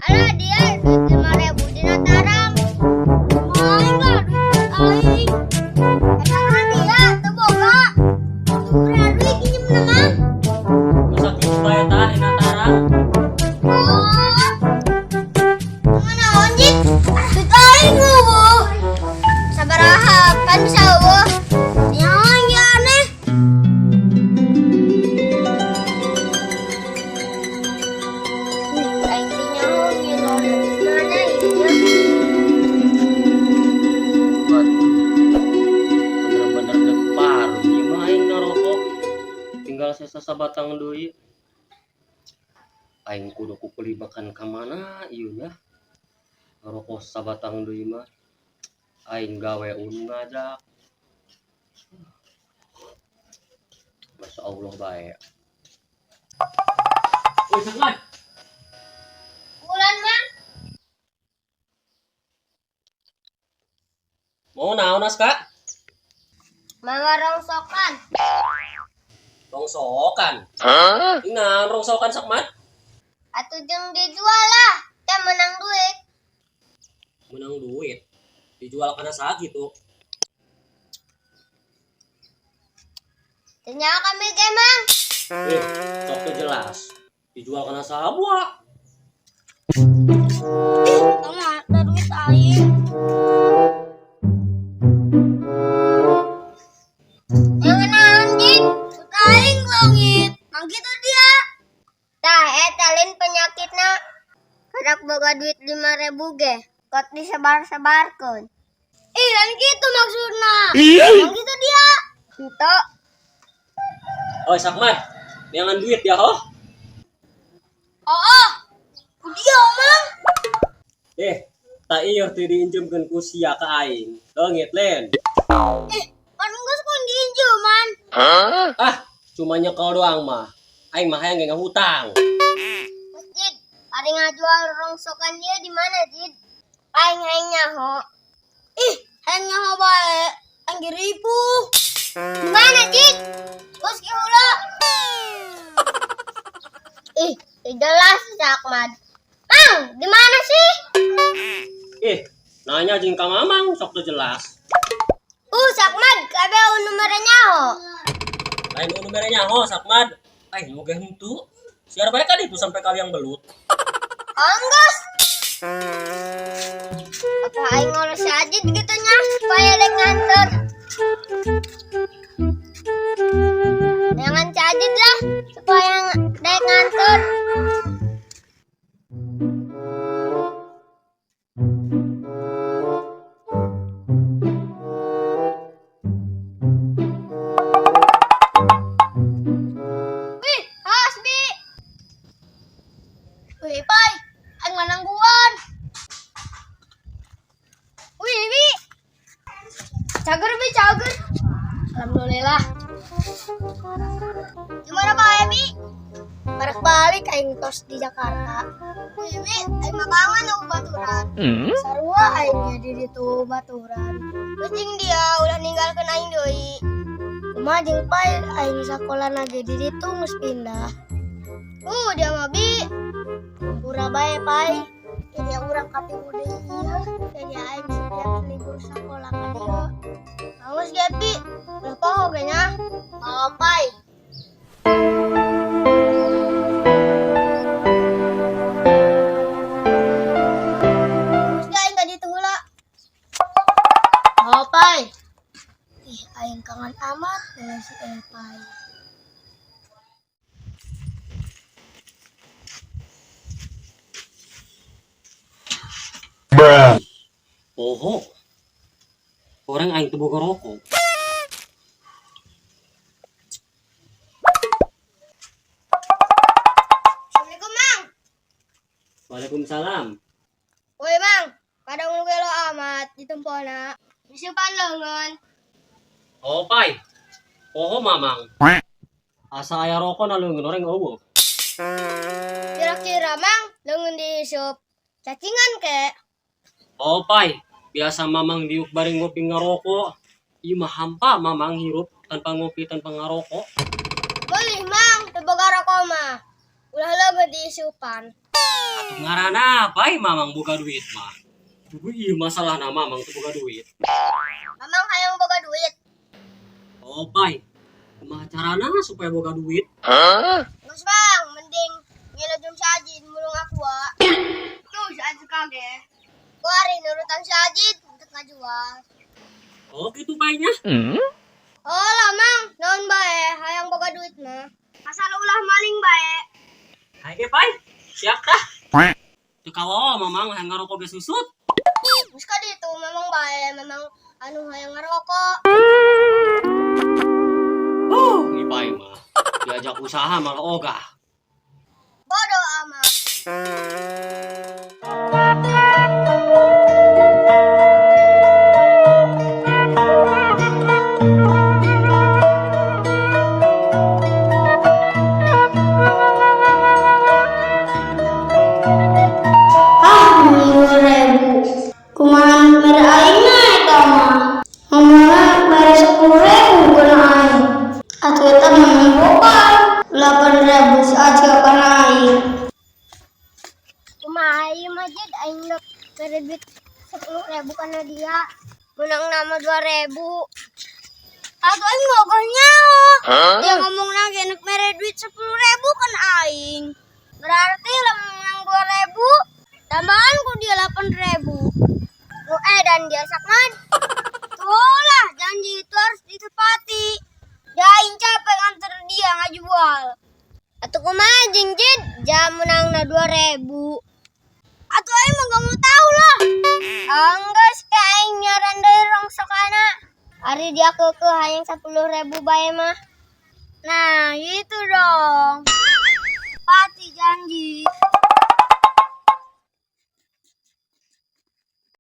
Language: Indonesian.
Alah dia duit 5.000 di Natarang. Main lah duit aing. Emang dia teboga. Tukeran duit pinjem nama. Masa gitu bae tah di Natarang. Oh. Mana onjit? Duit aing eueuh. Sabaraha kan bisa eueuh. Nyaon ya aneh. Aing teh nyaon ieu lor. Mana ieu? Bener-bener depar. Ieu mah aing narokok. Tinggal sesa batang deui. Aing kudu kukulibakan ka mana ieu nya. Ngarokok sabatang deui mah. Aing gawe ngajak. Masya Allah bae. Woi Sakman, Bulan mah mau naon Kak? mama rongsokan. Rongsokan. Ingat rongsokan Sakman? Atuh jeung dijual lah. Teh menang duit. Menang duit. Dijual kana saha gitu. Tanya kami kemang. Sok teu jelas. Dijual kana saha buah? Kamu ada duit aing. Yang naon jing? Duit aing langit. Mang kitu dia. Tah eta lain penyakitna. Kadak boga duit 5.000 ge. Kot disebar-sebarkeun. Ih, lain kitu maksudna. Mang kitu dia. Henteu. Oi Sakman, jangan duit ya ho. Oh. Kudia mang. Tak iya teu diinjemkeun ku sia ka aing. Leungit len. Kan geus kun diinjeuman. Cuma nyekel doang mah. Aing mah hayang ngeng hutang. Masjid, ada ngajual rongsokan dia di mana, Jid? Aing nyaho. Aing nyaho bae. Aing ribu. Di mana, Jid? Bos ki heula. Jelas Sakman. Mang, di mana sih? Nanya jeung ka Mamang sok teu jelas. Sakman, kabe nomornya nyaho. Lain nu mere nyaho Sakman. Aing nu ge henteu. Siar bae ka ditu sampai kaliang belut. Anggus. Apa aing ngurus aja gitu nya supaya dek nganter. Jangan cajit lah supaya dek nganter. Wih, Hasbi. Wih, Pai, aing manangguan. Wih, Bi. Cager, Bi, cager. Alhamdulillah. Gimana Pak Bi? Barak balik aing tos di Jakarta. Wih, Bi, aing mah kangen aku baturan. Sarua aingnya di ditu baturan. Kucing dia ulah ninggalkeun aing deui. Kumaha jeung Pai aing sakolana ge di ditu geus pindah. Dia mah Bi. Urang bae Pai. Jadi urang KPU deui ieu. Jadi aing setiap libur sakola ka dieu. Awas ge Bi. Ulah poho ge nya. Mau Pai. Terus ge aing ka ditu heula. Mau Pai. Aing kangen amat dengan si Pai. Poho. Orang aing teu boga rokok. Assalamualaikum, Mang. Waalaikumsalam. Woi, Mang. Kadang lu gelo amat di tempona. Disimpan leungeun. Oh, Pai. Poho Mamang. Asa aya rokok na leungeun orang eueuh. Kira-kira, Mang, leungeun diisup. Cacingan ke? Oh, Pai. Biasa Mamang diuk bareng ngopi ngarokok. Ieu mah hampa Mamang hirup tanpa ngopi tanpa ngarokok. Boleh, Mang. Teu boga rokok mah. Ulah gede isupan. Atuh ngaranna pai mamang boga duit mah. Ieu masalah na mamang teu boga duit. Mamang hayang boga duit. Oh pai, kumaha carana supaya boga duit? Gus bang, mending nyelojong sajin mulung aku wa. Tuh sajin kage. Gua hari nurutan sajin untuk ngajual. Oh gitu painya. Oh lah mang, naon bae hayang boga duit mah. Asal ulah maling bae. Hai ge pai, siap tah. Teu kawa mamang hayang ngarokok ge susut. Gus ka ditu memang bae, memang anu hayang ngerokok. Ieu pai mah diajak usaha malah ogah. Bodoh amat. Kumaha mere aingna eta mah. Ngomongna mere 10.000 kena aing. Atuh eta memang boga 8.000 saja kana aing. Kumaha ieu mah jid aing nak kredit 10.000 kana dia. Menang nama 2.000. Aku aing ngogahnya. Dia ngomong lagi nak mere duit 10.000 kan aing. Berarti lah menang 2.000. Tambahan ku dia 8.000. Dan dia sakman. Tuh lah janji itu harus ditepati. Dia aing capek nganter dia ngajual. Atuh kumaha jeung jid jam menangna 2.000. Atuh aing mah gak mau tahu lah. Anggeus ke aing nyaran deui rong sokana. Ari dia keukeuh hayang 10.000 bae mah. Nah, gitu dong. Pati janji.